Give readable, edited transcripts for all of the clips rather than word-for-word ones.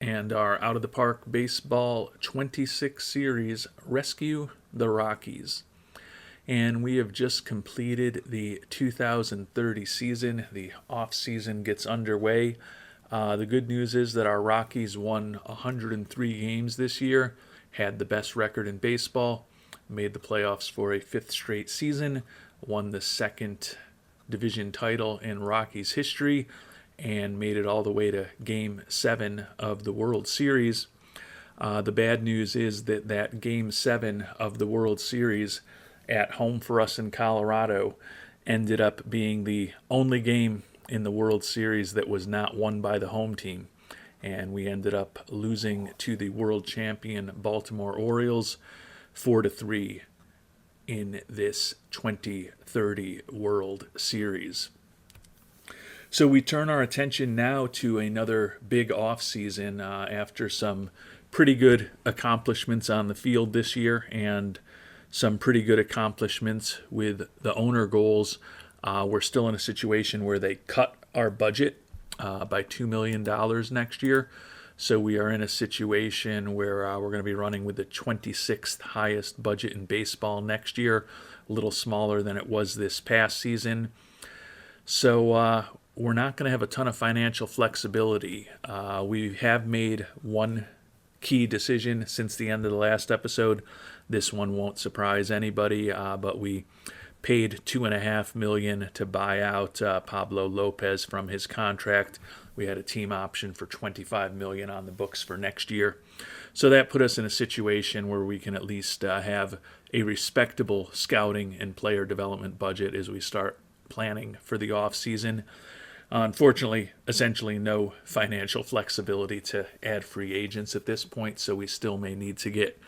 and our Out of the Park Baseball 26 series, Rescue the Rockies. And we have just completed the 2030 season. The off-season gets underway. The good news is that our Rockies won 103 games this year, had the best record in baseball, made the playoffs for a fifth straight season, won the second division title in Rockies history, and made it all the way to Game 7 of the World Series. The bad news is that Game 7 of the World Series at home for us in Colorado ended up being the only game in the World Series that was not won by the home team. And we ended up losing to the world champion Baltimore Orioles 4-3 in this 2030 World Series. So we turn our attention now to another big offseason after some pretty good accomplishments on the field this year and some pretty good accomplishments with the owner goals. We're still in a situation where they cut our budget by $2 million next year. So we are in a situation where we're going to be running with the 26th highest budget in baseball next year, a little smaller than it was this past season. So we're not going to have a ton of financial flexibility. We have made one key decision since the end of the last episode. This one won't surprise anybody, but we paid $2.5 million to buy out Pablo Lopez from his contract. We had a team option for $25 million on the books for next year. So that put us in a situation where we can at least have a respectable scouting and player development budget as we start planning for the off season. Unfortunately, essentially no financial flexibility to add free agents at this point, so we still may need to get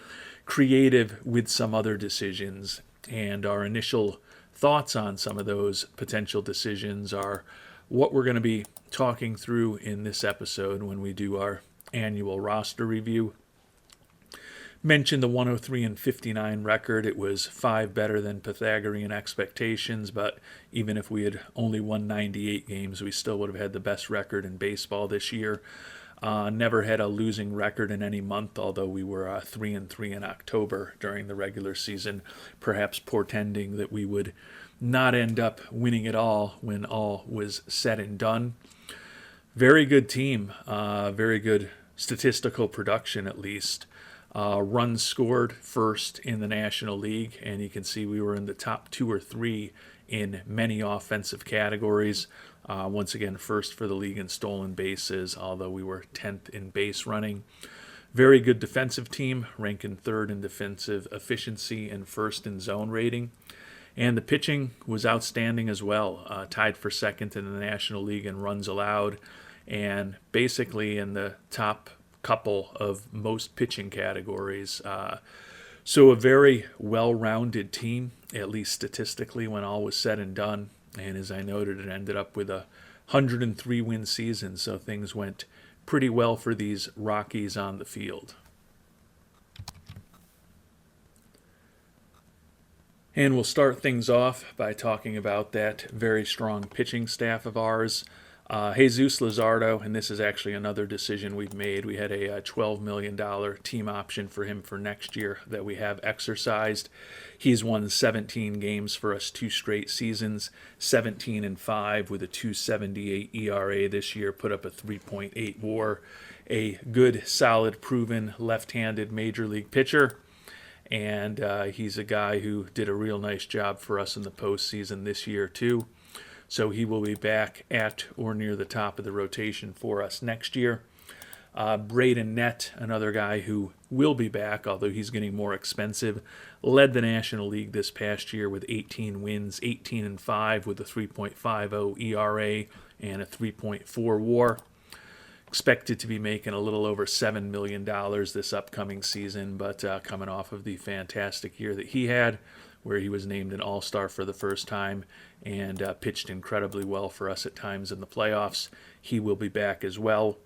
creative with some other decisions. And our initial thoughts on some of those potential decisions are what we're going to be talking through in this episode when we do our annual roster review. Mentioned the 103-59 record. It was 5 better than Pythagorean expectations, but even if we had only won 98 games, we still would have had the best record in baseball this year. Never had a losing record in any month, although we were 3-3 in October during the regular season, perhaps portending that we would not end up winning it all when all was said and done. Very good team, very good statistical production at least. Runs scored first in the National League, and you can see we were in the top 2 or 3 in many offensive categories. Once again, first for the league in stolen bases, although we were 10th in base running. Very good defensive team, ranking 3rd in defensive efficiency and 1st in zone rating. And the pitching was outstanding as well, tied for 2nd in the National League in runs allowed, and basically in the top couple of most pitching categories. So a very well-rounded team, at least statistically, when all was said and done. And as I noted, it ended up with a 103-win season, so things went pretty well for these Rockies on the field. And we'll start things off by talking about that very strong pitching staff of ours. Jesus Luzardo, and this is actually another decision we've made. We had a $12 million team option for him for next year that we have exercised. He's won 17 games for us 2 straight seasons, 17-5 with a 2.78 ERA this year, put up a 3.8 WAR. A good, solid, proven left-handed major league pitcher. And he's a guy who did a real nice job for us in the postseason this year too. So he will be back at or near the top of the rotation for us next year. Braden Nett, another guy who will be back, although he's getting more expensive, led the National League this past year with 18 wins, 18-5 with a 3.50 ERA and a 3.4 WAR. Expected to be making a little over $7 million this upcoming season, but coming off of the fantastic year that he had, where he was named an all-star for the first time and pitched incredibly well for us at times in the playoffs. He will be back as well.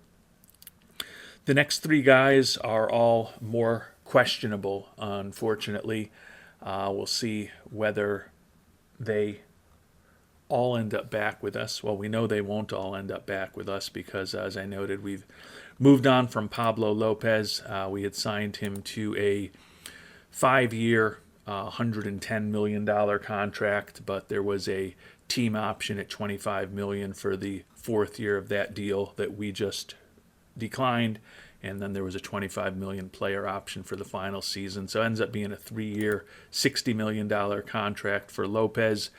The next 3 guys are all more questionable, unfortunately. We'll see whether they all end up back with us. Well, we know they won't all end up back with us because, as I noted, we've Moved on from Pablo Lopez. We had signed him to a 5-year, $110 million contract, but there was a team option at $25 million for the fourth year of that deal that we just declined, and then there was a $25 million player option for the final season. So it ends up being a 3-year, $60 million contract for Lopez.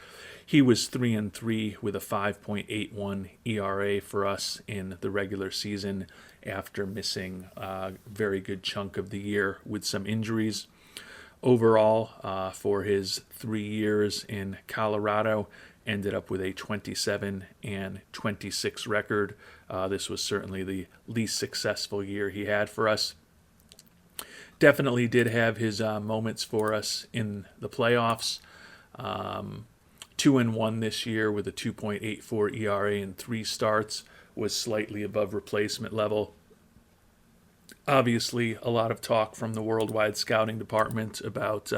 He was 3-3 with a 5.81 ERA for us in the regular season after missing a very good chunk of the year with some injuries. Overall, for his 3 years in Colorado, ended up with a 27-26 record. This was certainly the least successful year he had for us. Definitely did have his moments for us in the playoffs. 2-1 this year with a 2.84 ERA in 3 starts, was slightly above replacement level. Obviously, a lot of talk from the worldwide scouting department about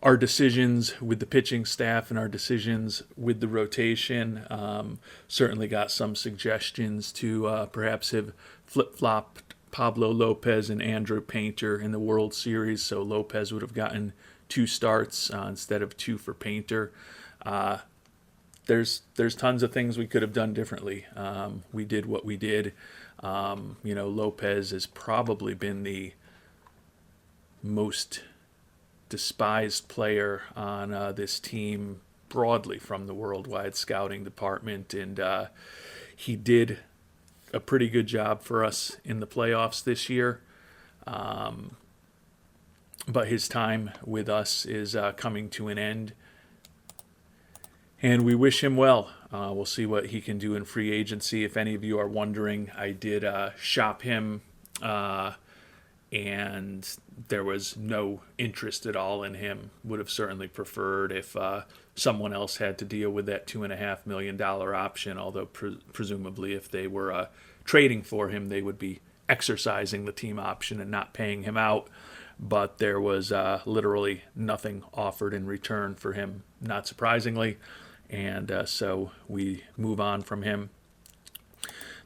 our decisions with the pitching staff and our decisions with the rotation. Certainly got some suggestions to perhaps have flip-flopped Pablo Lopez and Andrew Painter in the World Series, so Lopez would have gotten 2 starts instead of 2 for Painter. There's tons of things we could have done differently. We did what we did. Lopez has probably been the most despised player on this team broadly from the worldwide scouting department, and he did a pretty good job for us in the playoffs this year. But his time with us is coming to an end, and we wish him well. We'll see what he can do in free agency. If any of you are wondering, I did shop him, and there was no interest at all in him. Would have certainly preferred if someone else had to deal with that $2.5 million option, although presumably if they were trading for him, they would be exercising the team option and not paying him out. But there was literally nothing offered in return for him, not surprisingly. And so we move on from him.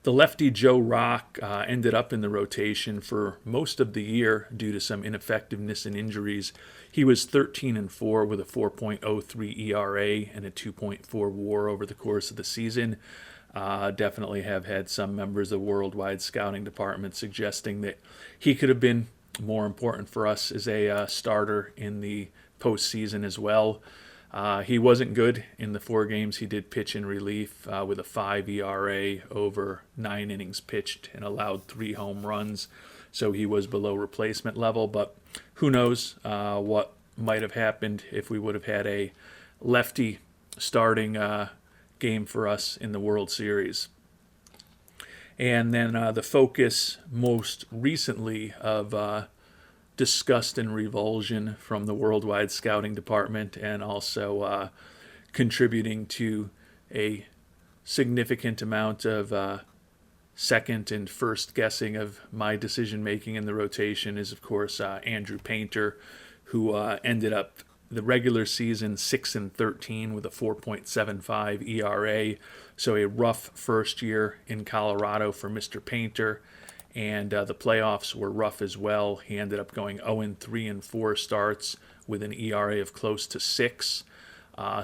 The lefty Joe Rock ended up in the rotation for most of the year due to some ineffectiveness and injuries. He was 13-4 with a 4.03 ERA and a 2.4 WAR over the course of the season. Definitely have had some members of the worldwide scouting department suggesting that he could have been more important for us as a starter in the postseason as well. He wasn't good in the 4 games he did pitch in relief with a 5 ERA over 9 innings pitched and allowed 3 home runs. So he was below replacement level, but who knows what might have happened if we would have had a lefty starting game for us in the World Series. And then the focus most recently of disgust and revulsion from the worldwide scouting department, and also contributing to a significant amount of second and first guessing of my decision making in the rotation, is of course Andrew Painter, who ended up the regular season 6-13 with a 4.75 ERA. So a rough first year in Colorado for Mr. Painter. And the playoffs were rough as well. He ended up going 0-3 in 4 starts with an ERA of close to 6.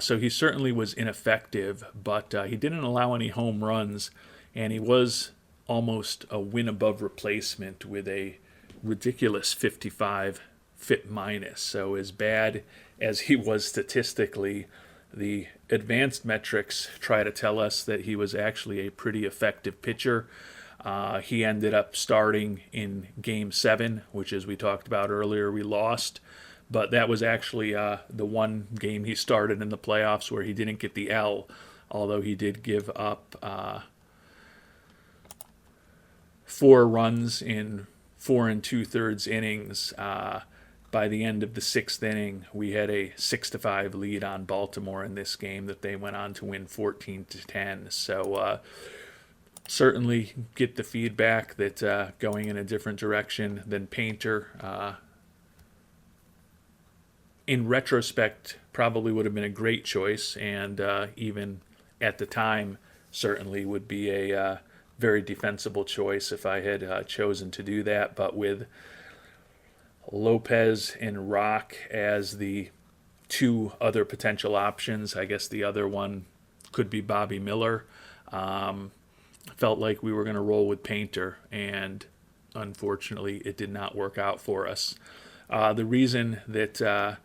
So he certainly was ineffective, but he didn't allow any home runs, and he was almost a win above replacement with a ridiculous 55 FIP minus. So as bad as he was statistically, the advanced metrics try to tell us that he was actually a pretty effective pitcher. He ended up starting in Game 7, which, as we talked about earlier, we lost. But that was actually the one game he started in the playoffs where he didn't get the L, although he did give up 4 runs in 4 2/3 innings. By the end of the 6th inning, we had a 6-5 lead on Baltimore in this game that they went on to win 14-10. So certainly get the feedback that going in a different direction than Painter, in retrospect, probably would have been a great choice, and even at the time, certainly would be a very defensible choice if I had chosen to do that. But with Lopez and Rock as the two other potential options, I guess the other one could be Bobby Miller. Felt like we were going to roll with Painter, and unfortunately it did not work out for us. The reason that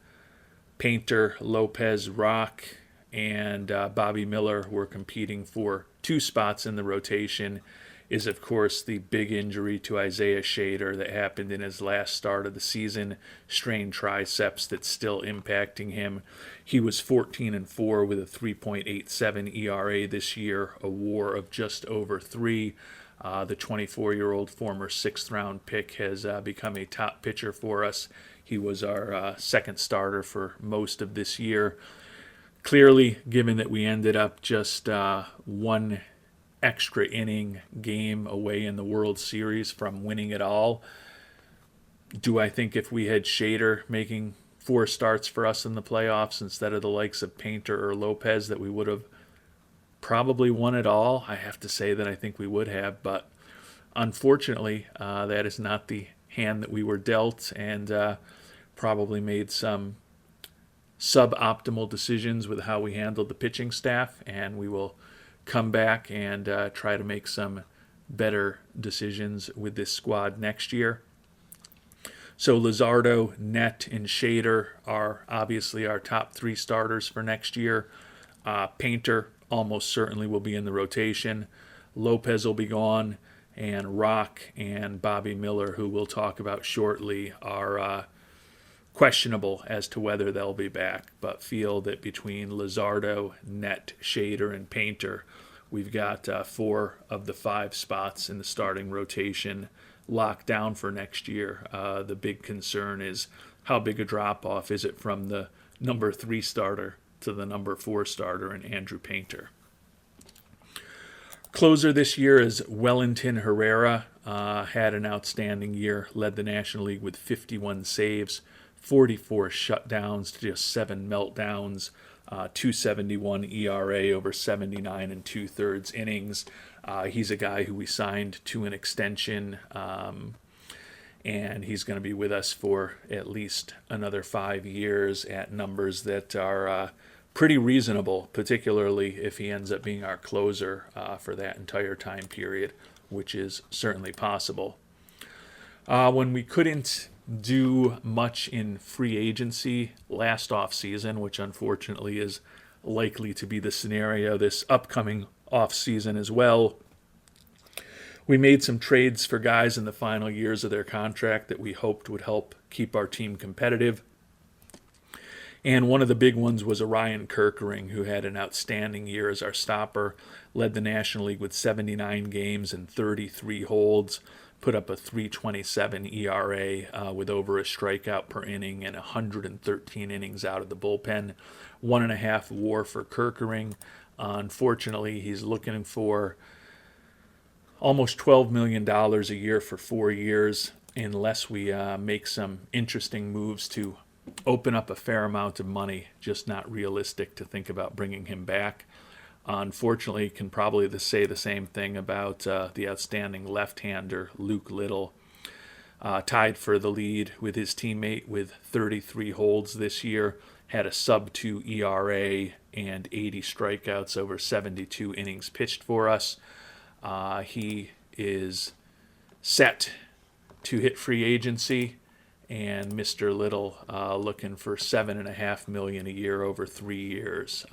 Painter, Lopez, Rock, and Bobby Miller were competing for two spots in the rotation is, of course, the big injury to Isaiah Shader that happened in his last start of the season, strained triceps that's still impacting him. He was 14-4 with a 3.87 ERA this year, a WAR of just over 3. The 24-year-old former sixth-round pick has become a top pitcher for us. He was our second starter for most of this year. Clearly, given that we ended up just one extra inning game away in the World Series from winning it all, do I think if we had Shader making 4 starts for us in the playoffs instead of the likes of Painter or Lopez that we would have probably won it all? I have to say that I think we would have, but unfortunately that is not the hand that we were dealt, and probably made some suboptimal decisions with how we handled the pitching staff, and we will come back and try to make some better decisions with this squad next year. So Luzardo, Net, and Shader are obviously our top 3 starters for next year. Painter almost certainly will be in the rotation. Lopez will be gone, and Rock and Bobby Miller, who we'll talk about shortly, are questionable as to whether they'll be back, but feel that between Luzardo, Net, Shader, and Painter, we've got 4 of the 5 spots in the starting rotation locked down for next year. The big concern is how big a drop-off is it from the number 3 starter to the number 4 starter in Andrew Painter. Closer this year is Wellington Herrera. Had an outstanding year, led the National League with 51 saves, 44 shutdowns to just 7 meltdowns, 271 ERA over 79 and 2/3 innings. He's a guy who we signed to an extension, and he's going to be with us for at least another 5 years at numbers that are pretty reasonable, particularly if he ends up being our closer for that entire time period, which is certainly possible. When we couldn't do much in free agency last offseason, which unfortunately is likely to be the scenario this upcoming offseason as well, we made some trades for guys in the final years of their contract that we hoped would help keep our team competitive. And one of the big ones was Orion Kerkering, who had an outstanding year as our stopper, led the National League with 79 games and 33 holds, put up a 3.27 ERA with over a strikeout per inning and 113 innings out of the bullpen. 1.5 WAR for Kerkering. Unfortunately, he's looking for almost $12 million a year for 4 years unless we make some interesting moves to open up a fair amount of money. Just not realistic to think about bringing him back. Unfortunately, can probably say the same thing about the outstanding left-hander Luke Little. Tied for the lead with his teammate with 33 holds this year, had a sub-2 ERA and 80 strikeouts over 72 innings pitched for us. He is set to hit free agency, and Mr. Little looking for $7.5 million a year over 3 years.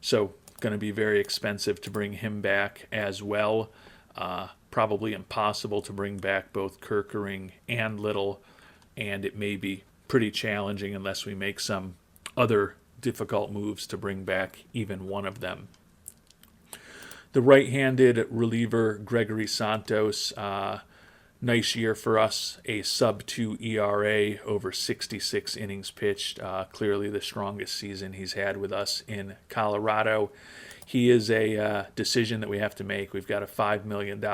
So going to be very expensive to bring him back as well. Probably impossible to bring back both Kerkering and Little, and it may be pretty challenging unless we make some other difficult moves to bring back even one of them. The right-handed reliever Gregory Santos, nice year for us, a sub-2 ERA over 66 innings pitched, clearly the strongest season he's had with us in Colorado. He is a decision that we have to make. We've got a $5 million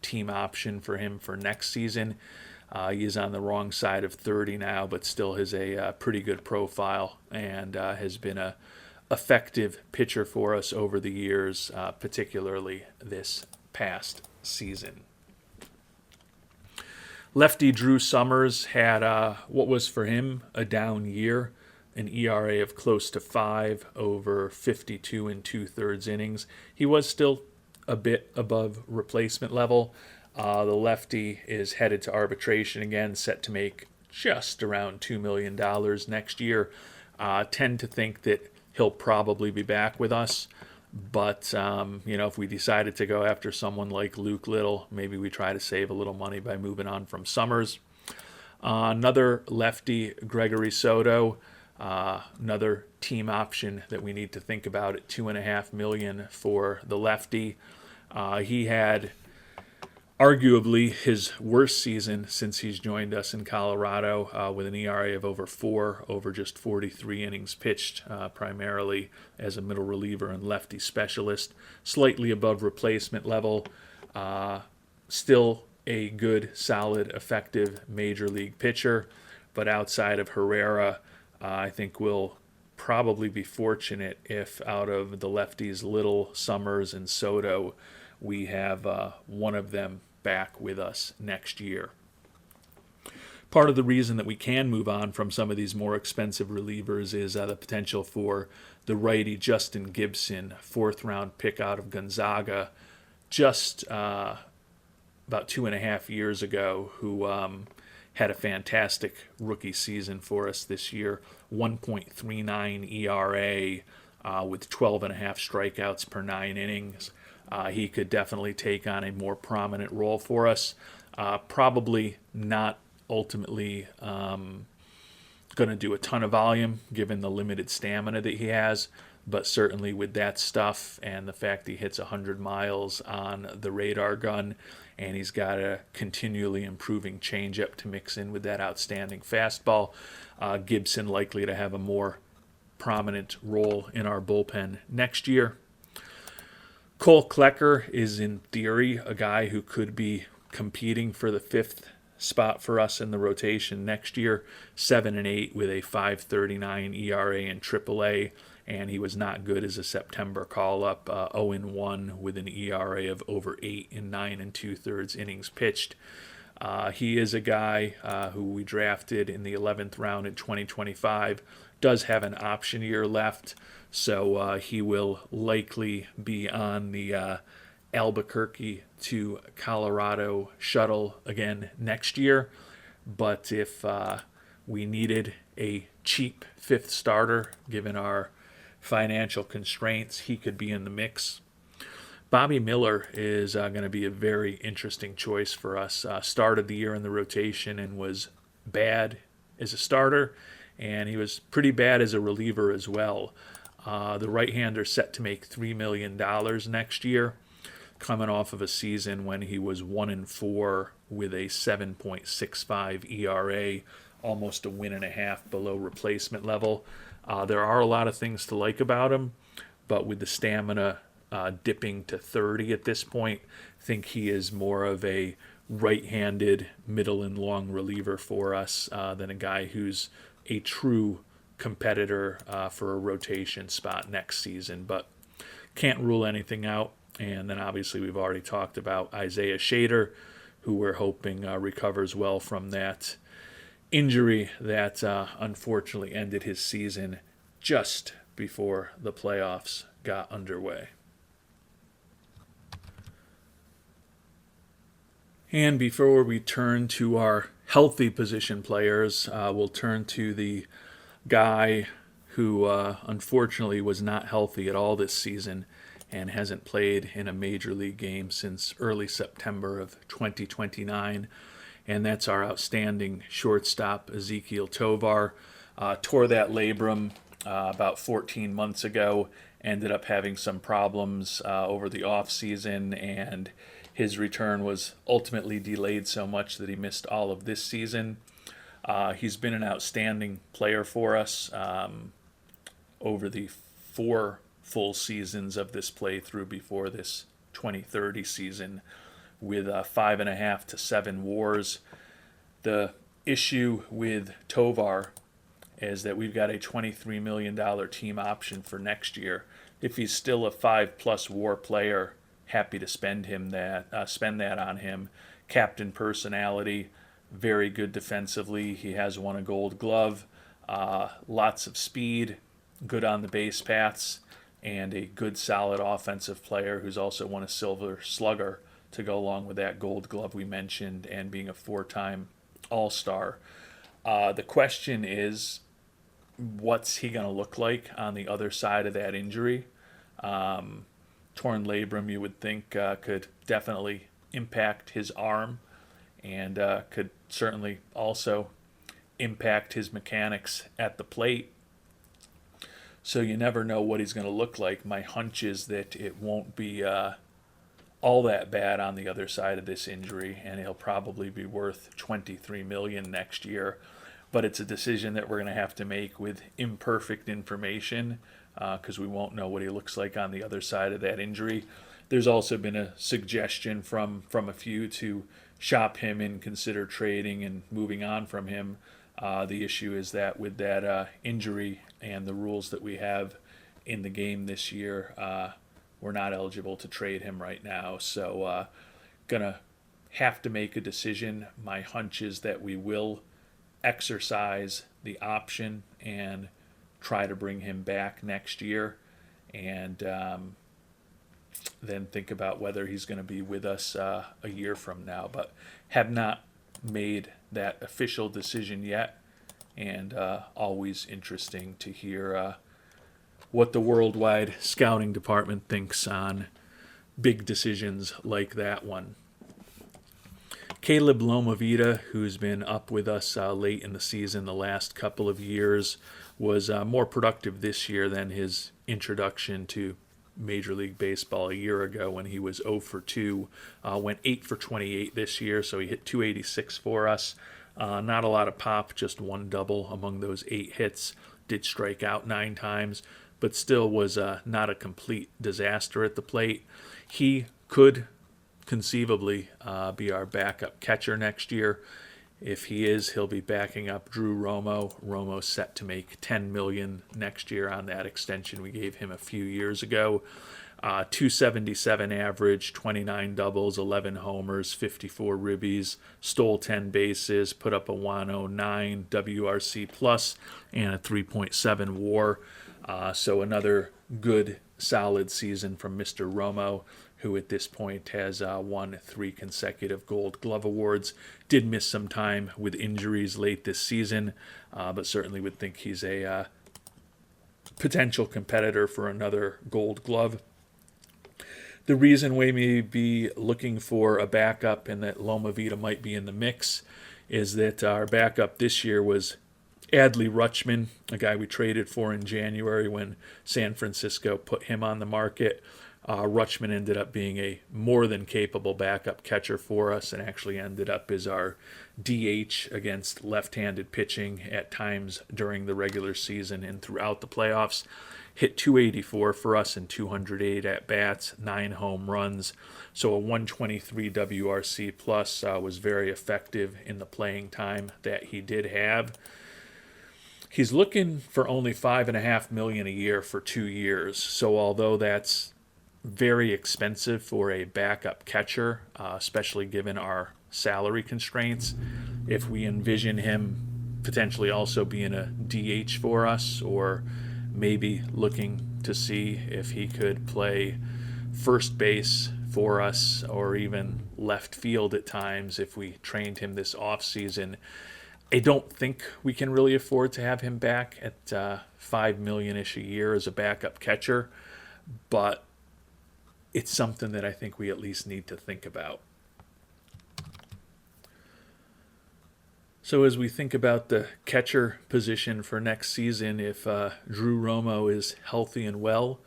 team option for him for next season. He is on the wrong side of 30 now, but still has a pretty good profile and has been a effective pitcher for us over the years, particularly this past season. Lefty Drew Summers had what was for him a down year, an ERA of close to 5 over 52 and 2/3 innings. He was still a bit above replacement level. The lefty is headed to arbitration again, set to make just around $2 million next year. Tend to think that he'll probably be back with us. But, if we decided to go after someone like Luke Little, maybe we try to save a little money by moving on from Summers. Another lefty, Gregory Soto, another team option that we need to think about at $2.5 million for the lefty. He had arguably his worst season since he's joined us in Colorado, with an ERA of over 4 over just 43 innings pitched, primarily as a middle reliever and lefty specialist, slightly above replacement level. Still a good, solid, effective major league pitcher, but outside of Herrera, I think we'll probably be fortunate if out of the lefties Little, Summers, and Soto, we have one of them back with us next year. Part of the reason that we can move on from some of these more expensive relievers is the potential for the righty Justin Gibson, 4th-round pick out of Gonzaga, just about 2.5 years ago, who had a fantastic rookie season for us this year, 1.39 ERA with 12.5 strikeouts per 9 innings. He could definitely take on a more prominent role for us. Probably not ultimately going to do a ton of volume given the limited stamina that he has, but certainly with that stuff and the fact he hits 100 miles on the radar gun, and he's got a continually improving changeup to mix in with that outstanding fastball, Gibson likely to have a more prominent role in our bullpen next year. Cole Klecker is, in theory, a guy who could be competing for the 5th spot for us in the rotation next year, 7-8 with a 5.39 ERA in AAA, and he was not good as a September call-up, 0-1 with an ERA of over 8 in 9 2/3 innings pitched. He is a guy who we drafted in the 11th round in 2025, does have an option year left, so he will likely be on the Albuquerque to Colorado shuttle again next year. But if we needed a cheap 5th starter, given our financial constraints, he could be in the mix. Bobby Miller is going to be a very interesting choice for us. Started the year in the rotation and was bad as a starter, and he was pretty bad as a reliever as well. The right-hander set to make $3 million next year, coming off of a season when he was 1-4 with a 7.65 ERA, almost a 1.5 below replacement level. There are a lot of things to like about him, but with the stamina dipping to 30 at this point, I think he is more of a right-handed middle and long reliever for us than a guy who's a true competitor for a rotation spot next season, but can't rule anything out. And then obviously we've already talked about Isaiah Shader, who we're hoping recovers well from that injury that unfortunately ended his season just before the playoffs got underway. And before we turn to our healthy position players, we'll turn to the guy who unfortunately was not healthy at all this season and hasn't played in a major league game since early September of 2029, and that's our outstanding shortstop, Ezekiel Tovar. Tore that labrum about 14 months ago, ended up having some problems over the offseason, and his return was ultimately delayed so much that he missed all of this season. He's been an outstanding player for us over the 4 full seasons of this playthrough before this 2030 season, with 5.5 to 7 WARs. The issue with Tovar is that we've got a $23 million team option for next year. If he's still a 5+ WAR player, happy to spend that on him. Captain personality, very good defensively. He has won a Gold Glove, lots of speed, good on the base paths, and a good solid offensive player who's also won a Silver Slugger to go along with that Gold Glove we mentioned, and being a 4-time All-Star. The question is, what's he going to look like on the other side of that injury? Torn labrum, you would think, could definitely impact his arm, and could certainly also impact his mechanics at the plate. So you never know what he's going to look like. My hunch is that it won't be all that bad on the other side of this injury, and he'll probably be worth $23 million next year. But it's a decision that we're going to have to make with imperfect information, because we won't know what he looks like on the other side of that injury. There's also been a suggestion from a few to shop him and consider trading and moving on from him. The issue is that with that injury and the rules that we have in the game this year, we're not eligible to trade him right now. So gonna have to make a decision. My hunch is that we will exercise the option and try to bring him back next year, and then think about whether he's going to be with us a year from now. But have not made that official decision yet, and always interesting to hear what the worldwide scouting department thinks on big decisions like that one. Caleb Lomavita, who's been up with us late in the season the last couple of years, was more productive this year than his introduction to Major League Baseball a year ago when he was 0 for 2. Went 8 for 28 this year, so he hit .286 for us. Not a lot of pop, just one double among those 8 hits. Did strike out 9 times, but still was not a complete disaster at the plate. He could conceivably be our backup catcher next year. If he is, he'll be backing up Drew Romo. Romo's set to make $10 million next year on that extension we gave him a few years ago. 277 average, 29 doubles, 11 homers, 54 ribbies, stole 10 bases, put up a 109 WRC plus and a 3.7 WAR. So another good, solid season from Mr. Romo, who at this point has won 3 consecutive Gold Glove awards. Did miss some time with injuries late this season, but certainly would think he's a potential competitor for another Gold Glove. The reason we may be looking for a backup and that Lomavita might be in the mix is that our backup this year was Adley Rutschman, a guy we traded for in January when San Francisco put him on the market. Rutschman ended up being a more than capable backup catcher for us, and actually ended up as our DH against left-handed pitching at times during the regular season and throughout the playoffs. Hit .284 for us in 208 at-bats, 9 home runs. So a 123 WRC plus, was very effective in the playing time that he did have. He's looking for only $5.5 million a year for 2 years. So although that's very expensive for a backup catcher, especially given our salary constraints, if we envision him potentially also being a DH for us, or maybe looking to see if he could play first base for us or even left field at times if we trained him this offseason, I don't think we can really afford to have him back at $5 million-ish a year as a backup catcher, but it's something that I think we at least need to think about. So as we think about the catcher position for next season, if Drew Romo is healthy and well,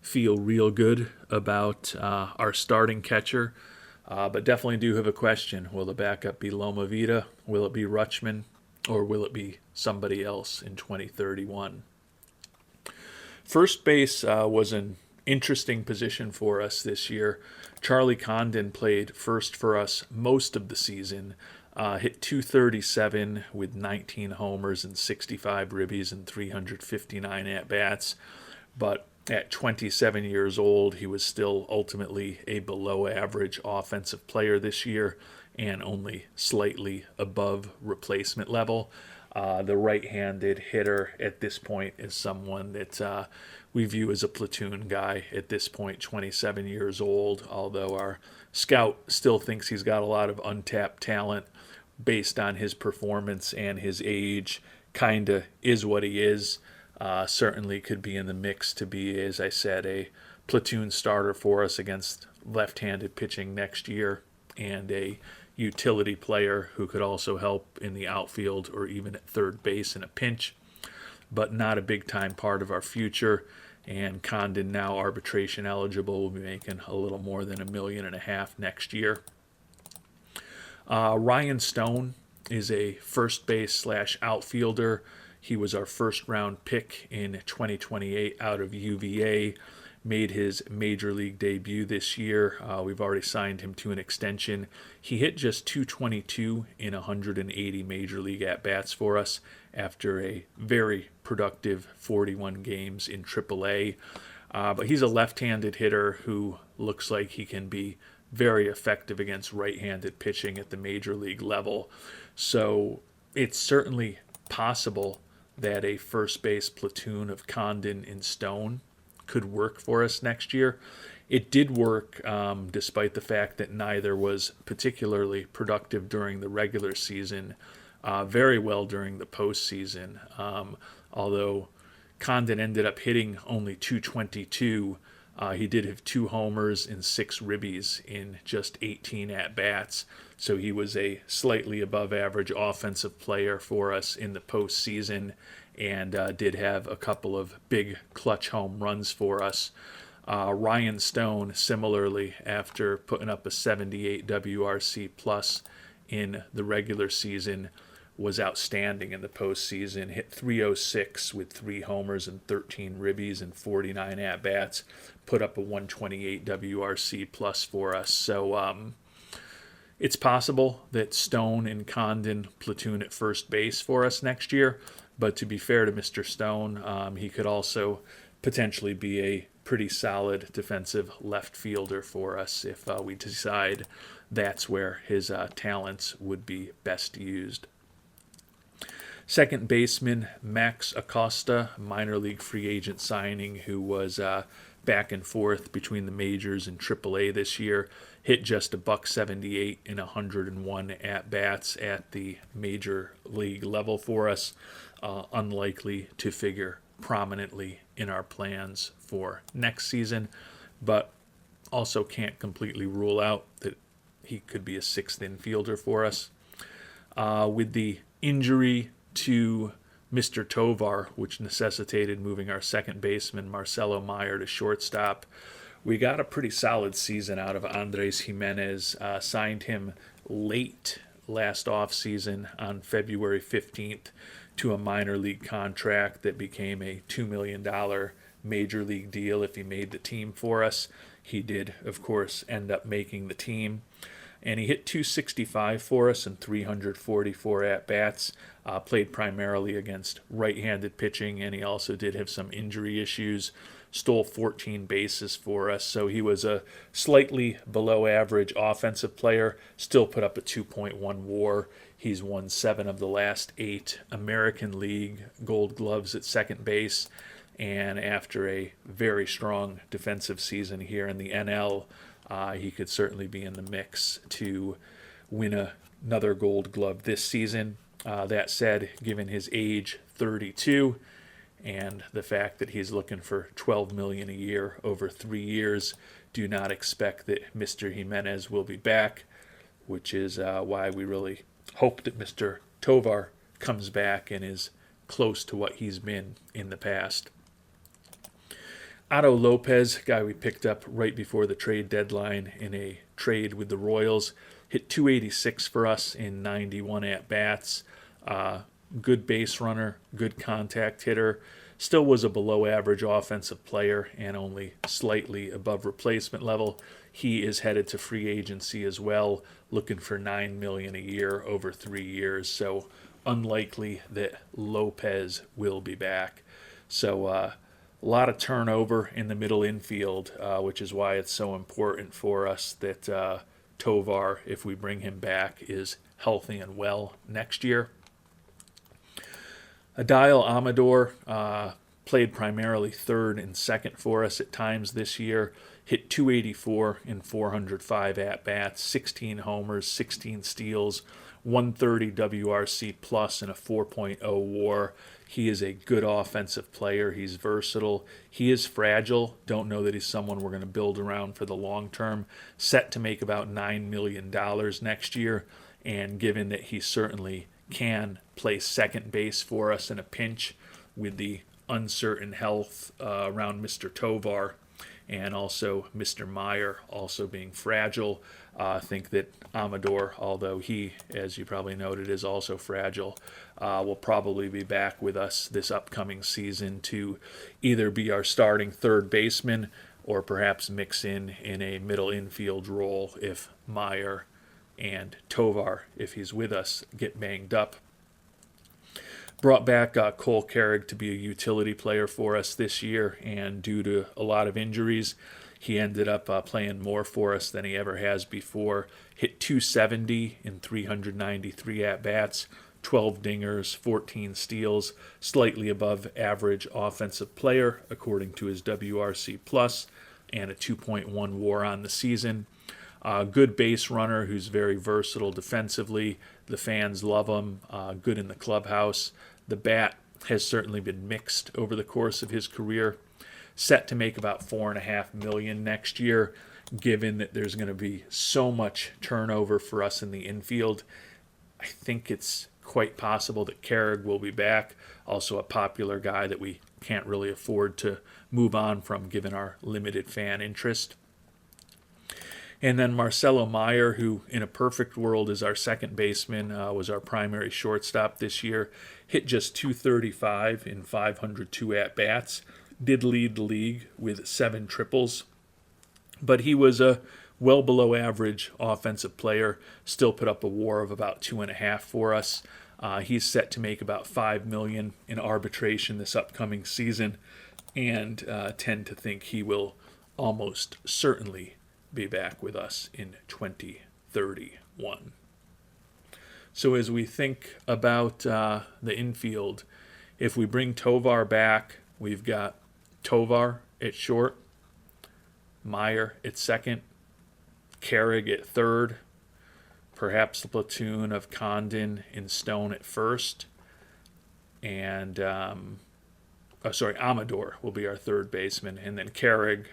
feel real good about our starting catcher, but definitely do have a question. Will the backup be Lomavita? Will it be Rutschman? Or will it be somebody else in 2031? First base was an interesting position for us this year. Charlie Condon played first for us most of the season. Hit .237 with 19 homers and 65 ribbies and 359 at-bats. But At 27 years old, he was still ultimately a below average offensive player this year and only slightly above replacement level. The right-handed hitter at this point is someone that we view as a platoon guy at this point, 27 years old, although our scout still thinks he's got a lot of untapped talent based on his performance and his age. Kind of is what he is. Certainly could be in the mix to be, as I said, a platoon starter for us against left-handed pitching next year, and a utility player who could also help in the outfield or even at third base in a pinch, but not a big-time part of our future. And Condon, now arbitration eligible, will be making a little more than $1.5 million next year. Ryan Stone is a first base / outfielder. He was our first round pick in 2028 out of UVA, made his major league debut this year. We've already signed him to an extension. He hit just 222 in 180 major league at-bats for us after a very productive 41 games in AAA. But he's a left-handed hitter who looks like he can be very effective against right-handed pitching at the major league level. So it's certainly possible that a first base platoon of Condon and Stone could work for us next year. It did work despite the fact that neither was particularly productive during the regular season, very well during the postseason. Although Condon ended up hitting only 222, he did have 2 homers and 6 ribbies in just 18 at-bats. So he was a slightly above average offensive player for us in the postseason, and did have a couple of big clutch home runs for us. Ryan Stone, similarly, after putting up a 78 WRC plus in the regular season, was outstanding in the postseason. Hit 306 with 3 homers and 13 ribbies and 49 at-bats. Put up a 128 WRC plus for us. So it's possible that Stone and Condon platoon at first base for us next year. But to be fair to Mr. Stone, he could also potentially be a pretty solid defensive left fielder for us if we decide that's where his talents would be best used. Second baseman Max Acosta, minor league free agent signing, who was back and forth between the majors and AAA this year, hit just a $178 in 101 at-bats at the major league level for us. Unlikely to figure prominently in our plans for next season, but also can't completely rule out that he could be a 6th infielder for us. With the injury to Mr. Tovar, which necessitated moving our second baseman Marcelo Meyer to shortstop, we got a pretty solid season out of Andres Jimenez. Signed him late last offseason on February 15th to a minor league contract that became a $2 million major league deal if he made the team for us. He did, of course, end up making the team. And he hit 265 for us in 344 at-bats, played primarily against right-handed pitching, and he also did have some injury issues, stole 14 bases for us. So he was a slightly below average offensive player, still put up a 2.1 WAR. He's won 7 of the last 8 American League Gold Gloves at second base. And after a very strong defensive season here in the NL, he could certainly be in the mix to win another Gold Glove this season. That said, given his age, 32, and the fact that he's looking for $12 million a year over 3 years, do not expect that Mr. Jimenez will be back, which is why we really hope that Mr. Tovar comes back and is close to what he's been in the past. Otto Lopez, guy we picked up right before the trade deadline in a trade with the Royals, hit 286 for us in 91 at-bats. Good base runner, good contact hitter. Still was a below-average offensive player and only slightly above replacement level. He is headed to free agency as well, looking for $9 million a year over 3 years. So unlikely that Lopez will be back. So A lot of turnover in the middle infield, which is why it's so important for us that Tovar, if we bring him back, is healthy and well next year. Adael Amador played primarily third and second for us at times this year. Hit .284 in 405 at-bats, 16 homers, 16 steals, 130 WRC plus, and a 4.0 WAR. He is a good offensive player. He's versatile. He is fragile. Don't know that he's someone we're going to build around for the long term. Set to make about $9 million next year. And given that he certainly can play second base for us in a pinch with the uncertain health around Mr. Tovar and also Mr. Meyer also being fragile, I think that Amador, although he, as you probably noted, is also fragile, will probably be back with us this upcoming season to either be our starting third baseman or perhaps mix in a middle infield role if Meyer and Tovar, if he's with us, get banged up. Brought back Cole Carrig to be a utility player for us this year, and due to a lot of injuries, he ended up playing more for us than he ever has before. Hit .270 in 393 at-bats, 12 dingers, 14 steals, slightly above average offensive player according to his WRC plus, and a 2.1 WAR on the season. Good base runner who's very versatile defensively. The fans love him. Good in the clubhouse. The bat has certainly been mixed over the course of his career. Set to make about $4.5 million next year, given that there's going to be so much turnover for us in the infield. I think it's quite possible that Carrig will be back. Also a popular guy that we can't really afford to move on from given our limited fan interest. And then Marcelo Meyer, who in a perfect world is our second baseman, was our primary shortstop this year. Hit just .235 in 502 at-bats. Did lead the league with 7 triples. But he was a well below average offensive player. Still put up a WAR of about 2.5 for us. He's set to make about $5 million in arbitration this upcoming season. And tend to think he will almost certainly be back with us in 2031. So as we think about the infield, if we bring Tovar back, we've got Tovar at short, Meyer at second, Carrig at third, perhaps the platoon of Condon and Stone at first, and Amador will be our third baseman, and then Carrig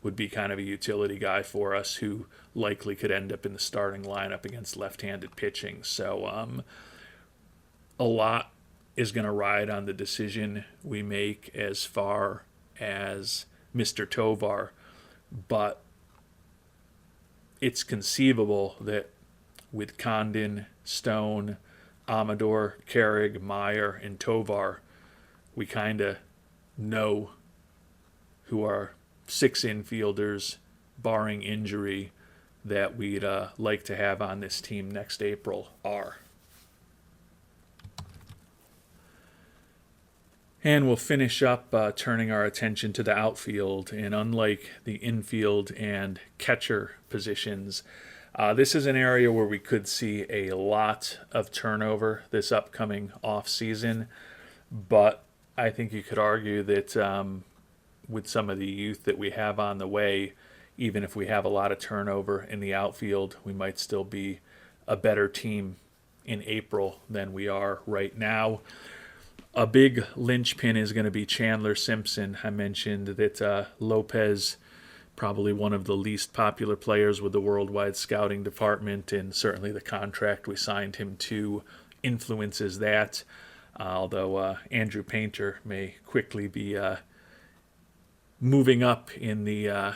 would be kind of a utility guy for us who likely could end up in the starting lineup against left-handed pitching. So a lot is going to ride on the decision we make as far as Mr. Tovar, but it's conceivable that with Condon, Stone, Amador, Carrig, Meyer, and Tovar, we kind of know who our 6 infielders, barring injury, that we'd like to have on this team next April are. And we'll finish up turning our attention to the outfield. And unlike the infield and catcher positions, this is an area where we could see a lot of turnover this upcoming offseason. But I think you could argue that with some of the youth that we have on the way, even if we have a lot of turnover in the outfield, we might still be a better team in April than we are right now. A big linchpin is going to be Chandler Simpson. I mentioned that Lopez, probably one of the least popular players with the worldwide scouting department, and certainly the contract we signed him to influences that. Although Andrew Painter may quickly be moving up in the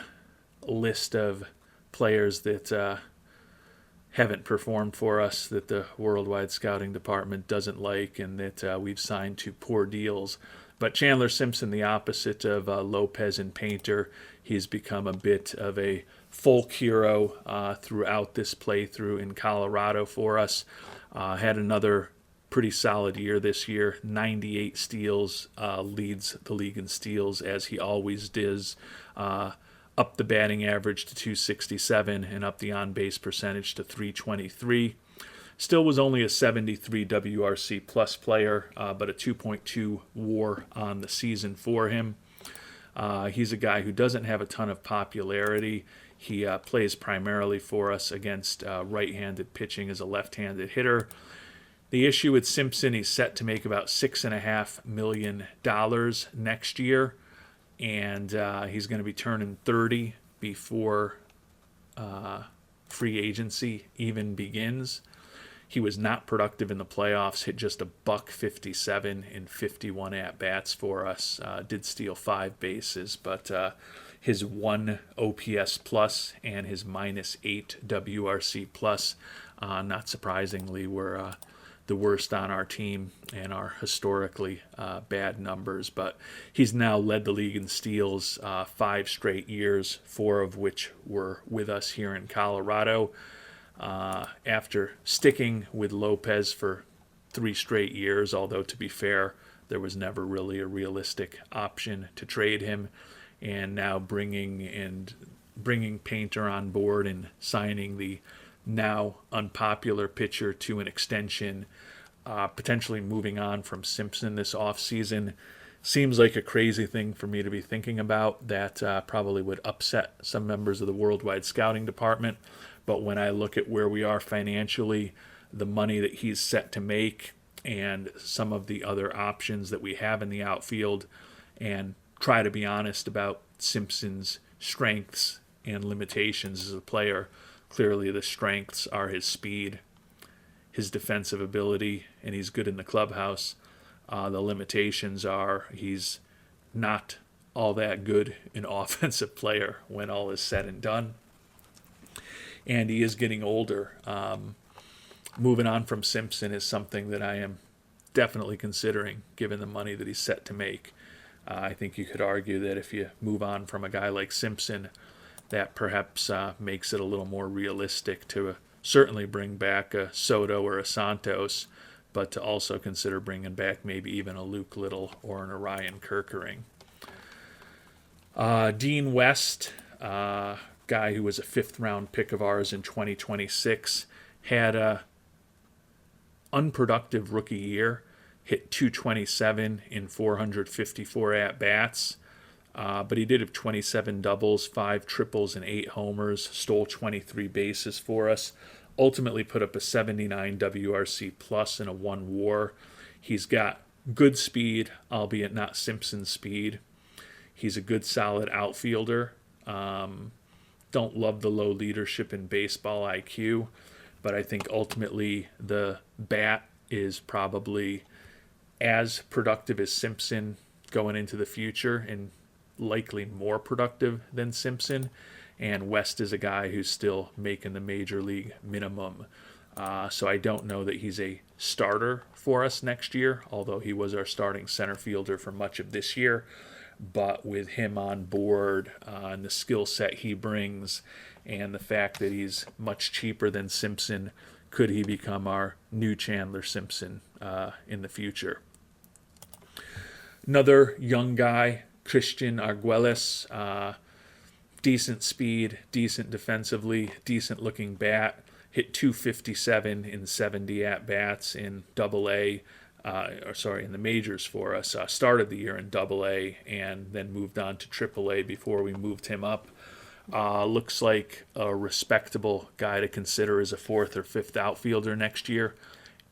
list of players that haven't performed for us, that the worldwide scouting department doesn't like, and that we've signed to poor deals. But Chandler Simpson, the opposite of Lopez and Painter, he's become a bit of a folk hero throughout this playthrough in Colorado for us. Had another pretty solid year this year. 98 steals, leads the league in steals as he always does. Up the batting average to 267 and up the on-base percentage to 323. Still was only a 73 WRC plus player, but a 2.2 WAR on the season for him. He's a guy who doesn't have a ton of popularity. He plays primarily for us against right-handed pitching as a left-handed hitter. The issue with Simpson, he's set to make about $6.5 million next year, and he's going to be turning 30 before free agency even begins. He was not productive in the playoffs, hit just a $157 in 51 at-bats for us, did steal 5 bases, but his 1 OPS plus and his -8 WRC plus, not surprisingly, were the worst on our team and are historically bad numbers. But he's now led the league in steals 5 straight years, 4 of which were with us here in Colorado. After sticking with Lopez for 3 straight years, although to be fair, there was never really a realistic option to trade him, and now bringing Painter on board and signing the now unpopular pitcher to an extension, potentially moving on from Simpson this offseason, seems like a crazy thing for me to be thinking about. That probably would upset some members of the worldwide scouting department. But when I look at where we are financially, the money that he's set to make, and some of the other options that we have in the outfield, and try to be honest about Simpson's strengths and limitations as a player, clearly the strengths are his speed, his defensive ability, and he's good in the clubhouse. The limitations are he's not all that good an offensive player when all is said and done. And he is getting older. Moving on from Simpson is something that I am definitely considering, given the money that he's set to make. I think you could argue that if you move on from a guy like Simpson, that perhaps makes it a little more realistic to certainly bring back a Soto or a Santos, but to also consider bringing back maybe even a Luke Little or an Orion Kerkering. Dean West, guy who was a 5th-round pick of ours in 2026, had a unproductive rookie year, hit 227 in 454 at-bats, but he did have 27 doubles, 5 triples, and 8 homers, stole 23 bases for us, ultimately put up a 79 WRC plus and a 1 WAR. He's got good speed, albeit not Simpson speed. He's a good, solid outfielder. Don't love the low leadership in baseball IQ, but I think ultimately the bat is probably as productive as Simpson going into the future, and likely more productive than Simpson. And West is a guy who's still making the major league minimum. So I don't know that he's a starter for us next year, although he was our starting center fielder for much of this year. But with him on board and the skill set he brings and the fact that he's much cheaper than Simpson, could he become our new Chandler Simpson in the future? Another young guy, Christian Arguelles, decent speed, decent defensively, decent looking bat, hit 257 in 70 at-bats in Double-A. In the majors for us, started the year in Double-A and then moved on to Triple-A before we moved him up. Looks like a respectable guy to consider as a 4th or 5th outfielder next year.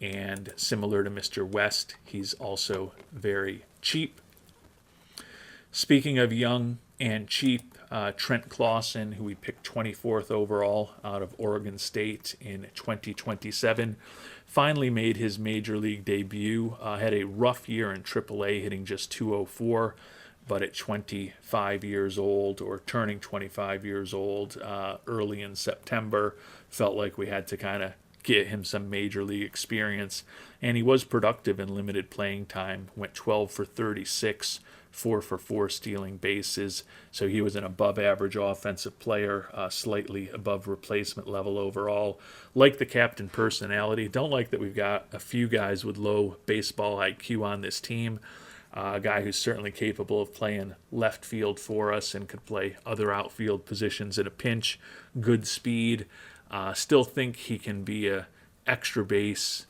And similar to Mr. West, he's also very cheap. Speaking of young and cheap, Trent Clausen, who we picked 24th overall out of Oregon State in 2027, finally made his major league debut. Had a rough year in AAA, hitting just 204, but at 25 years old, or turning 25 years old, early in September, felt like we had to kind of get him some major league experience. And he was productive in limited playing time, went 12 for 36, 4-for-4 stealing bases. So he was an above-average offensive player, slightly above replacement level overall. Like the captain personality. Don't like that we've got a few guys with low baseball IQ on this team. A guy who's certainly capable of playing left field for us and could play other outfield positions in a pinch. Good speed. Still think he can be a extra base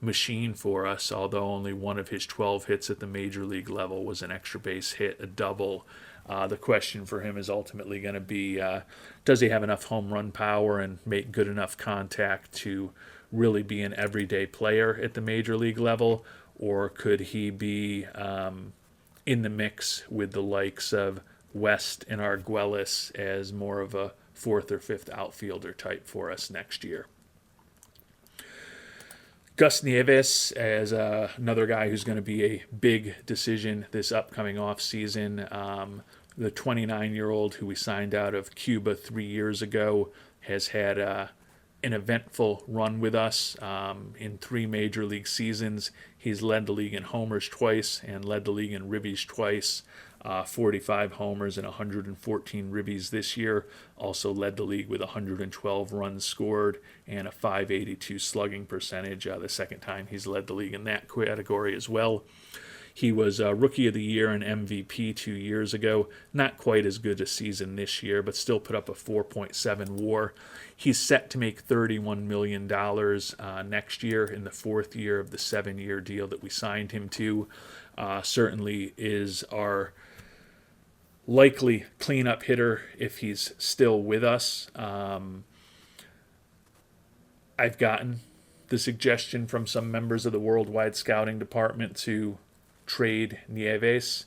machine for us, although only one of his 12 hits at the major league level was an extra base hit, a double. The question for him is ultimately going to be, does he have enough home run power and make good enough contact to really be an everyday player at the major league level? Or could he be in the mix with the likes of West and Arguelles as more of a fourth or fifth outfielder type for us next year? Gus Nieves as another guy who's going to be a big decision this upcoming offseason. The 29-year-old who we signed out of Cuba 3 years ago has had an eventful run with us in 3 major league seasons. He's led the league in homers twice and led the league in ribbies twice. 45 homers and 114 ribbies this year. Also led the league with 112 runs scored and a .582 slugging percentage. The second time he's led the league in that category as well. He was Rookie of the Year and MVP 2 years ago. Not quite as good a season this year, but still put up a 4.7 WAR. He's set to make $31 million next year in the 4th year of the 7-year deal that we signed him to. Certainly is our likely cleanup hitter if he's still with us. I've gotten the suggestion from some members of the Worldwide Scouting Department to trade Nieves.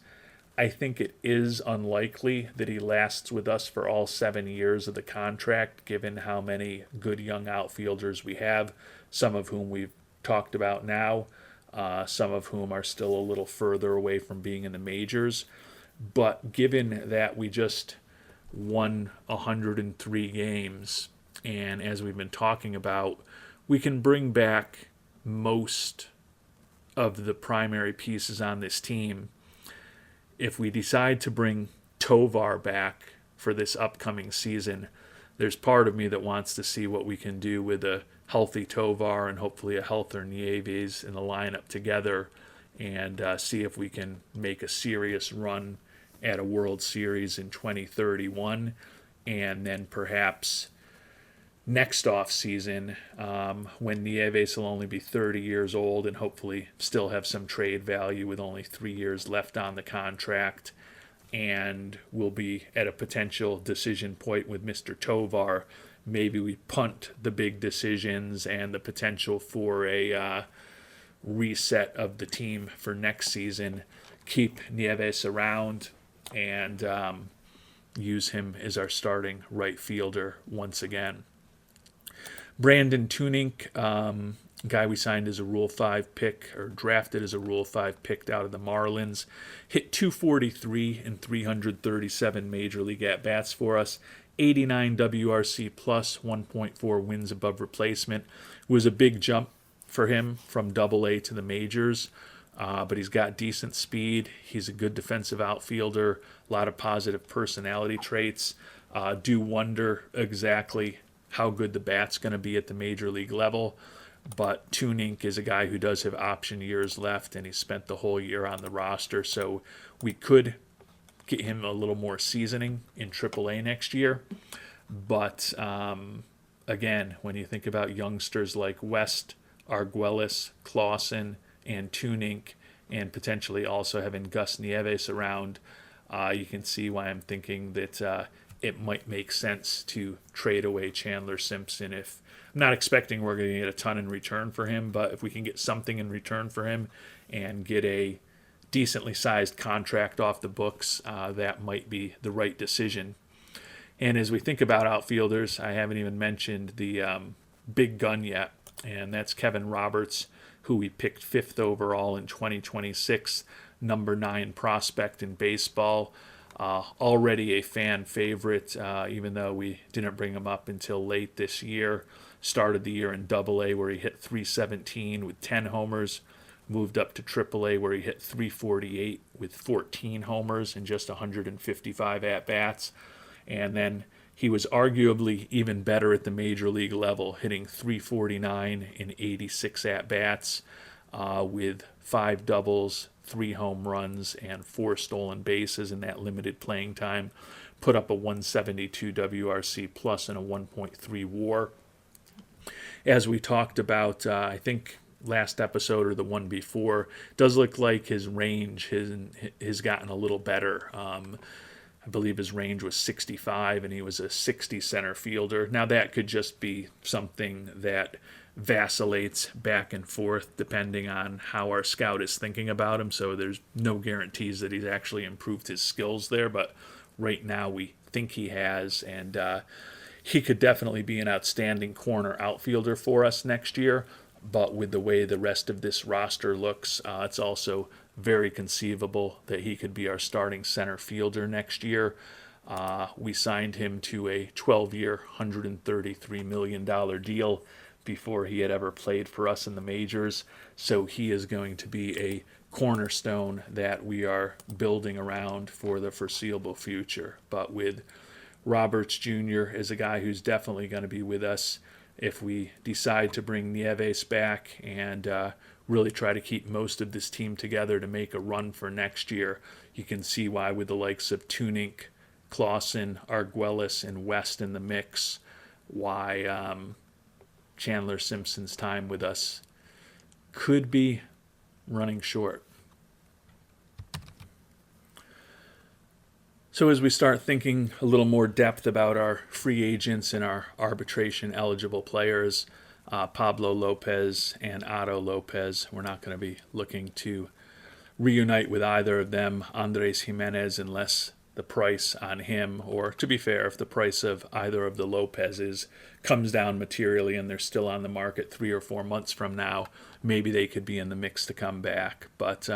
I think it is unlikely that he lasts with us for all 7 years of the contract, given how many good young outfielders we have, some of whom we've talked about now, some of whom are still a little further away from being in the majors. But given that we just won 103 games, and as we've been talking about, we can bring back most of the primary pieces on this team. If we decide to bring Tovar back for this upcoming season, there's part of me that wants to see what we can do with a healthy Tovar and hopefully a healthier Nieves in the lineup together, and see if we can make a serious run at a World Series in 2031, and then perhaps next offseason, when Nieves will only be 30 years old and hopefully still have some trade value with only 3 years left on the contract, and we'll be at a potential decision point with Mr. Tovar, maybe we punt the big decisions and the potential for a reset of the team for next season, keep Nieves around, and use him as our starting right fielder once again. Brandon Tunink, guy we signed as a Rule 5 pick, or drafted as a Rule 5 pick out of the Marlins, hit .243 in 337 Major League at-bats for us, 89 WRC plus, 1.4 wins above replacement. It was a big jump for him from Double-A to the majors, but he's got decent speed. He's a good defensive outfielder, a lot of positive personality traits. Do wonder exactly how good the bat's going to be at the major league level, but Tunink is a guy who does have option years left, and he spent the whole year on the roster, so we could get him a little more seasoning in AAA next year. But again, when you think about youngsters like West, Arguelles, Clausen, and Tunink, and potentially also having Gus Nieves around, you can see why I'm thinking that it might make sense to trade away Chandler Simpson. If I'm not expecting we're going to get a ton in return for him, but if we can get something in return for him and get a decently sized contract off the books, that might be the right decision. And as we think about outfielders, I haven't even mentioned the big gun yet, and that's Kevin Roberts, who we picked 5th overall in 2026, number 9 prospect in baseball. Already a fan favorite, even though we didn't bring him up until late this year. Started the year in Double-A, where he hit .317 with 10 homers, moved up to AAA where he hit .348 with 14 homers and just 155 at-bats. And then he was arguably even better at the major league level, hitting .349 in 86 at-bats with 5 doubles, 3 home runs, and 4 stolen bases in that limited playing time. Put up a 172 WRC plus and a 1.3 WAR. As we talked about, I think last episode or the one before, does look like his range has gotten a little better. I believe his range was 65, and he was a 60 center fielder. Now that could just be something that vacillates back and forth depending on how our scout is thinking about him. So there's no guarantees that he's actually improved his skills there, but right now we think he has, and he could definitely be an outstanding corner outfielder for us next year. But with the way the rest of this roster looks, it's also very conceivable that he could be our starting center fielder next year. We signed him to a 12-year, $133 million deal before he had ever played for us in the majors. So he is going to be a cornerstone that we are building around for the foreseeable future. But with Roberts Jr. as a guy who's definitely going to be with us if we decide to bring Nieves back and really try to keep most of this team together to make a run for next year. You can see why with the likes of Tunick, Clausen, Arguelles, and West in the mix, why Chandler Simpson's time with us could be running short. So as we start thinking a little more depth about our free agents and our arbitration-eligible players, Pablo Lopez and Otto Lopez, we're not going to be looking to reunite with either of them. Andres Jimenez, unless the price on him, or to be fair, if the price of either of the Lopez's comes down materially and they're still on the market 3 or 4 months from now, maybe they could be in the mix to come back. But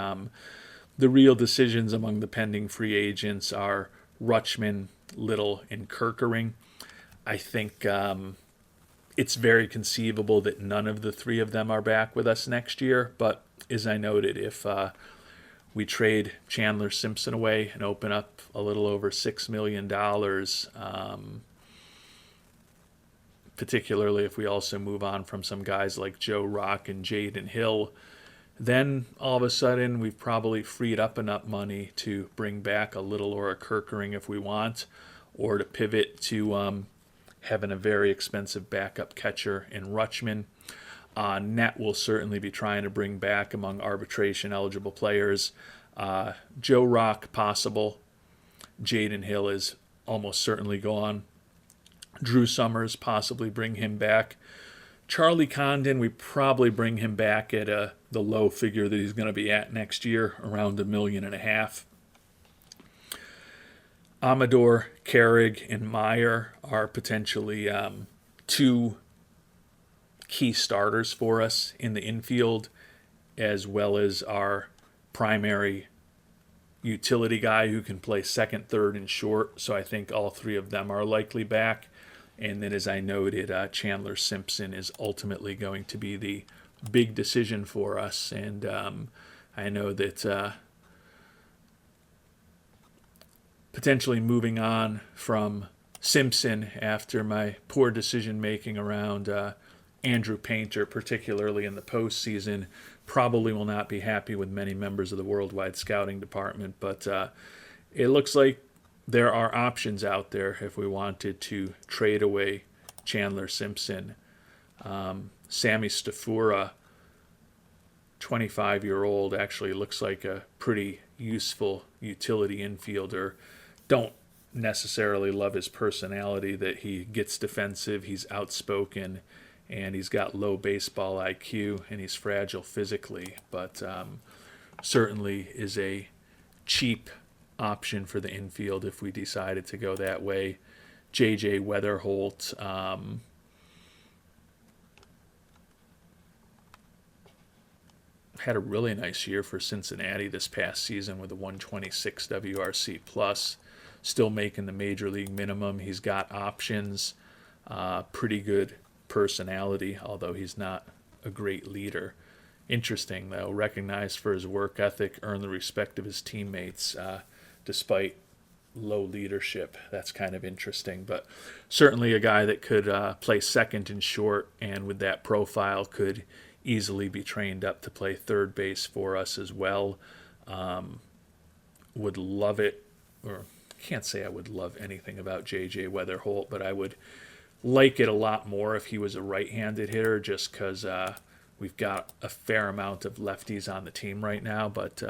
the real decisions among the pending free agents are Rutschman, Little, and Kerkering. I think it's very conceivable that none of the 3 of them are back with us next year. But as I noted, if we trade Chandler Simpson away and open up a little over $6 million, particularly if we also move on from some guys like Joe Rock and Jaden Hill, then all of a sudden we've probably freed up enough money to bring back a Little or a Kerkering if we want, or to pivot to having a very expensive backup catcher in Rutschman. Net will certainly be trying to bring back among arbitration-eligible players. Joe Rock, possible. Jaden Hill is almost certainly gone. Drew Summers, possibly bring him back. Charlie Condon, we probably bring him back at the low figure that he's going to be at next year, around $1.5 million. Amador, Carrig, and Meyer are potentially 2 key starters for us in the infield, as well as our primary utility guy who can play second, third, and short. So I think all 3 of them are likely back. And then, as I noted, Chandler Simpson is ultimately going to be the big decision for us. And I know that potentially moving on from Simpson after my poor decision-making around Andrew Painter, particularly in the postseason, probably will not be happy with many members of the worldwide scouting department. But it looks like there are options out there if we wanted to trade away Chandler Simpson. Sammy Stafura, 25-year-old, actually looks like a pretty useful utility infielder. Don't necessarily love his personality, that he gets defensive, he's outspoken, and he's got low baseball IQ, and he's fragile physically, but certainly is a cheap option for the infield if we decided to go that way. J.J. Weatherholt, had a really nice year for Cincinnati this past season with a 126 WRC plus, still making the major league minimum. He's got options, pretty good personality, although he's not a great leader. Interesting, though. Recognized for his work ethic, earned the respect of his teammates despite low leadership. That's kind of interesting. But certainly a guy that could play second and short, and with that profile could easily be trained up to play third base for us as well. Would love it, or can't say I would love anything about J.J. Weatherholt, but I would like it a lot more if he was a right-handed hitter, just because we've got a fair amount of lefties on the team right now, but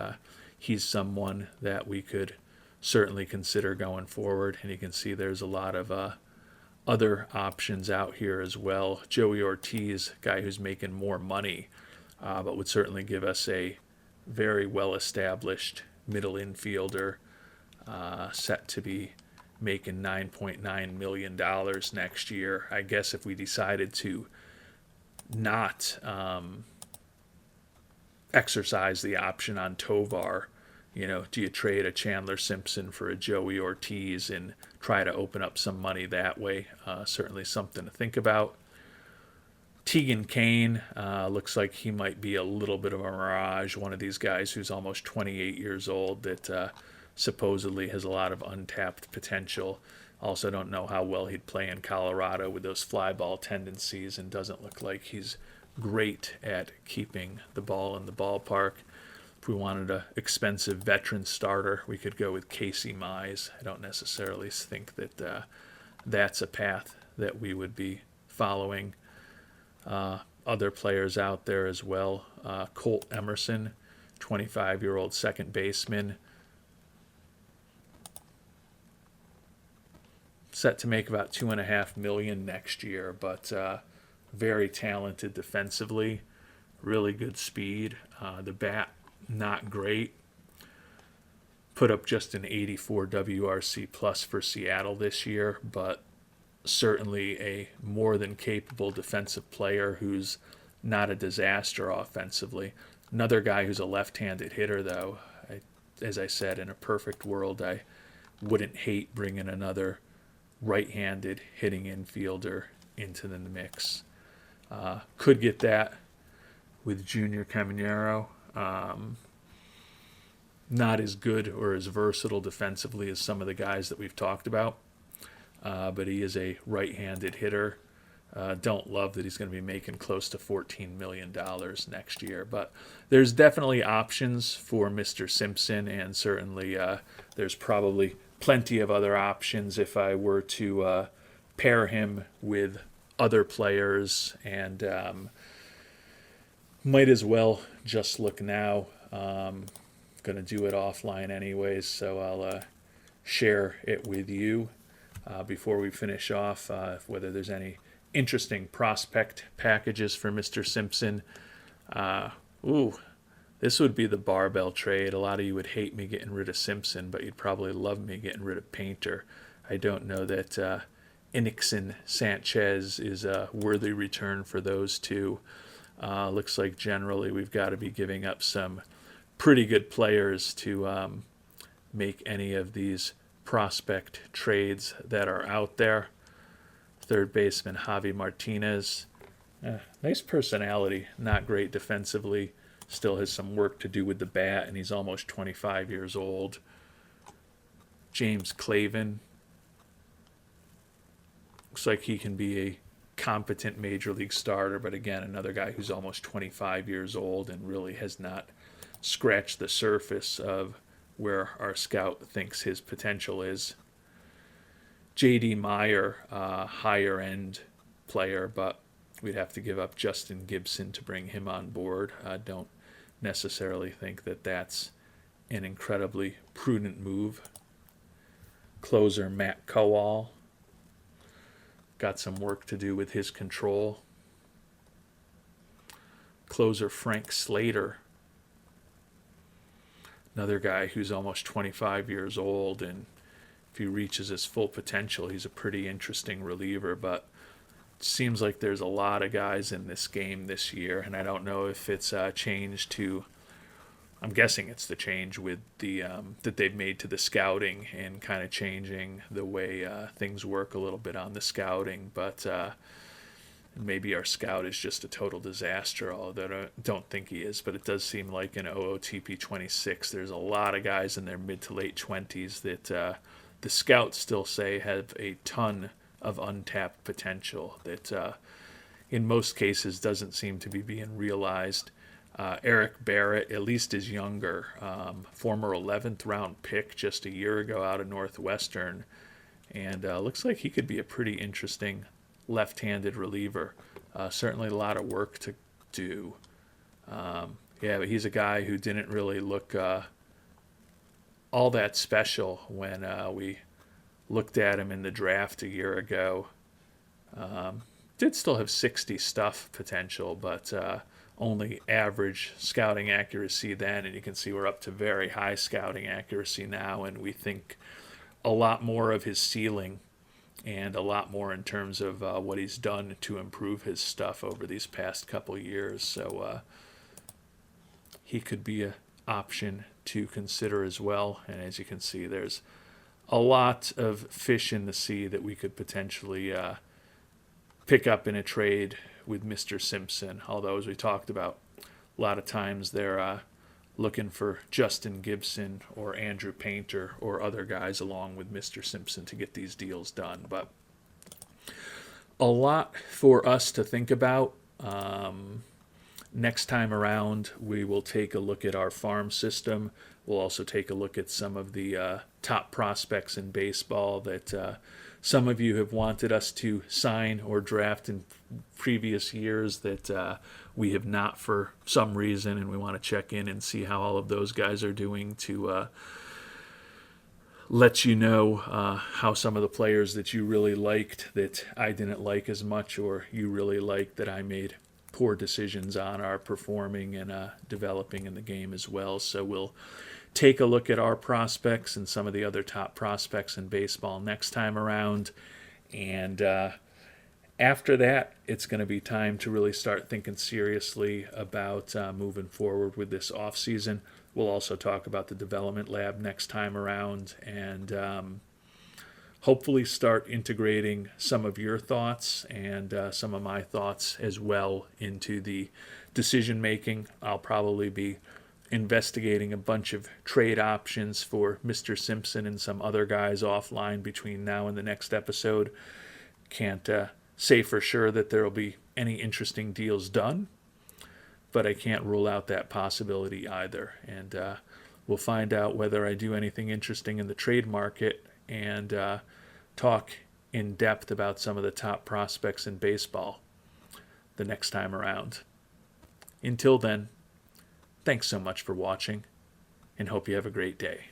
he's someone that we could certainly consider going forward. And you can see there's a lot of other options out here as well. Joey Ortiz, guy who's making more money, but would certainly give us a very well-established middle infielder set to be making $9.9 million next year. I guess if we decided to not exercise the option on Tovar, do you trade a Chandler Simpson for a Joey Ortiz and try to open up some money that way? Certainly something to think about. Tegan Kane looks like he might be a little bit of a mirage, one of these guys who's almost 28 years old that supposedly has a lot of untapped potential. Also don't know how well he'd play in Colorado with those fly ball tendencies, and doesn't look like he's great at keeping the ball in the ballpark. If we wanted an expensive veteran starter, we could go with Casey Mize. I don't necessarily think that that's a path that we would be following. Other players out there as well. Colt Emerson, 25-year-old second baseman, set to make about $2.5 million next year, but very talented defensively, really good speed. The bat, not great. Put up just an 84 WRC plus for Seattle this year, but certainly a more than capable defensive player who's not a disaster offensively. Another guy who's a left-handed hitter, though. As I said, in a perfect world, I wouldn't hate bringing another right-handed hitting infielder into the mix. Could get that with Junior Caminero. Not as good or as versatile defensively as some of the guys that we've talked about, but he is a right-handed hitter. Don't love that he's going to be making close to $14 million next year, but there's definitely options for Mr. Simpson, and certainly there's probably plenty of other options if I were to pair him with other players, and might as well just look now. Going to do it offline anyways, so I'll share it with you before we finish off, whether there's any interesting prospect packages for Mr. Simpson. This would be the barbell trade. A lot of you would hate me getting rid of Simpson, but you'd probably love me getting rid of Painter. I don't know that Inixon Sanchez is a worthy return for those two. Looks like generally we've got to be giving up some pretty good players to make any of these prospect trades that are out there. Third baseman Javi Martinez, nice personality, not great defensively, still has some work to do with the bat, and he's almost 25 years old. James Clavin, looks like he can be a competent major league starter, but again, another guy who's almost 25 years old and really has not scratch the surface of where our scout thinks his potential is. J.D. Meyer, higher end player, but we'd have to give up Justin Gibson to bring him on board. I don't necessarily think that that's an incredibly prudent move. Closer Matt Kowal, got some work to do with his control. Closer Frank Slater, another guy who's almost 25 years old, and if he reaches his full potential, he's a pretty interesting reliever, but it seems like there's a lot of guys in this game this year, and I don't know if it's changed to, I'm guessing it's the change with the that they've made to the scouting and kind of changing the way things work a little bit on the scouting, but And maybe our scout is just a total disaster, although I don't think he is. But it does seem like in OOTP 26, there's a lot of guys in their mid to late 20s that the scouts still say have a ton of untapped potential that in most cases doesn't seem to be being realized. Eric Barrett, at least, is younger. Former 11th round pick just a year ago out of Northwestern. And looks like he could be a pretty interesting left-handed reliever. Certainly a lot of work to do. But he's a guy who didn't really look all that special when we looked at him in the draft a year ago. Did still have 60 stuff potential, but only average scouting accuracy then, and you can see we're up to very high scouting accuracy now, and we think a lot more of his ceiling and a lot more in terms of what he's done to improve his stuff over these past couple years. So he could be an option to consider as well. And as you can see, there's a lot of fish in the sea that we could potentially pick up in a trade with Mr. Simpson. Although, as we talked about, a lot of times they're looking for Justin Gibson or Andrew Painter or other guys along with Mr. Simpson to get these deals done. But a lot for us to think about. Next time around, we will take a look at our farm system. We'll also take a look at some of the top prospects in baseball that some of you have wanted us to sign or draft in previous years that we have not for some reason, and we want to check in and see how all of those guys are doing to let you know how some of the players that you really liked that I didn't like as much, or you really liked that I made poor decisions on, are performing and developing in the game as well. So we'll take a look at our prospects and some of the other top prospects in baseball next time around. And after that, it's going to be time to really start thinking seriously about moving forward with this offseason. We'll also talk about the development lab next time around, and hopefully start integrating some of your thoughts and some of my thoughts as well into the decision making. I'll probably be investigating a bunch of trade options for Mr. Simpson and some other guys offline between now and the next episode. Can't say for sure that there will be any interesting deals done, but I can't rule out that possibility either. And we'll find out whether I do anything interesting in the trade market and talk in depth about some of the top prospects in baseball the next time around. Until then, thanks so much for watching, and hope you have a great day.